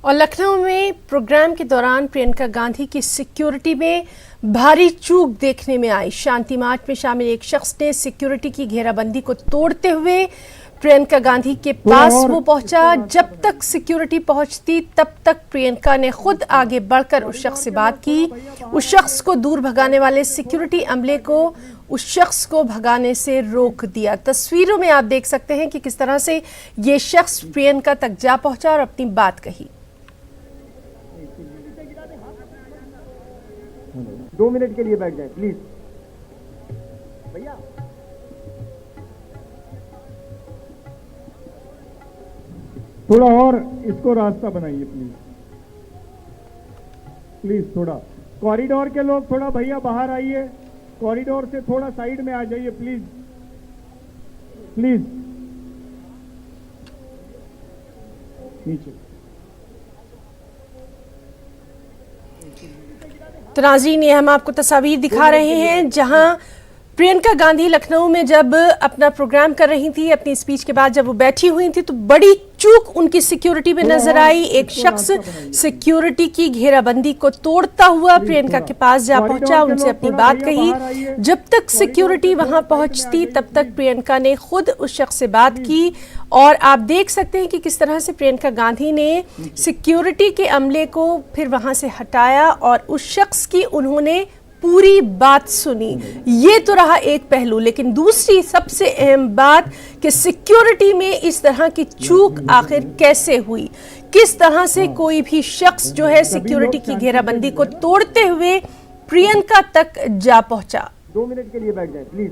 और लखनऊ में प्रोग्राम के दौरान प्रियंका गांधी की सिक्योरिटी में भारी चूक देखने में आई। शांति मार्च में शामिल एक शख्स ने सिक्योरिटी की घेराबंदी को तोड़ते हुए प्रियंका गांधी के पास वो पहुंचा। जब तक सिक्योरिटी पहुंचती तब तक प्रियंका ने खुद आगे बढ़कर उस शख्स से बात की। उस शख्स को दूर भगाने वाले सिक्योरिटी अमले को उस शख्स को भगाने से रोक दिया। तस्वीरों में आप देख सकते हैं कि किस तरह से ये शख्स प्रियंका तक जा पहुंचा और अपनी बात कही। 2 मिनट के लिए बैठ जाए प्लीज भैया। थोड़ा और इसको रास्ता बनाइए प्लीज, प्लीज थोड़ा कॉरिडोर के लोग थोड़ा भैया बाहर आइए, कॉरिडोर से थोड़ा साइड में आ जाइए प्लीज प्लीज। नीचे तो नाज़रीन, ये हम आपको तस्वीर दिखा रहे हैं जहां प्रियंका गांधी लखनऊ में जब अपना प्रोग्राम कर रही थी, अपनी स्पीच के बाद जब वो बैठी हुई थी तो बड़ी चूक उनकी सिक्योरिटी में नजर आई। एक शख्स सिक्योरिटी की घेराबंदी को तोड़ता हुआ प्रियंका के पास जा पहुंचा, उनसे अपनी बात कही। जब तक सिक्योरिटी वहां पहुंचती तब तक प्रियंका ने खुद उस शख्स से बात की और आप देख सकते हैं कि किस तरह से प्रियंका गांधी ने सिक्योरिटी के अमले को फिर वहां से हटाया और उस शख्स की उन्होंने पूरी बात सुनी। ये तो रहा एक पहलू, लेकिन दूसरी सबसे अहम बात कि सिक्योरिटी में इस तरह की चूक आखिर कैसे हुई, किस तरह से कोई भी शख्स जो है सिक्योरिटी की घेराबंदी को तोड़ते हुए प्रियंका तक जा पहुंचा। 2 मिनट के लिए बैठ जाए प्लीज।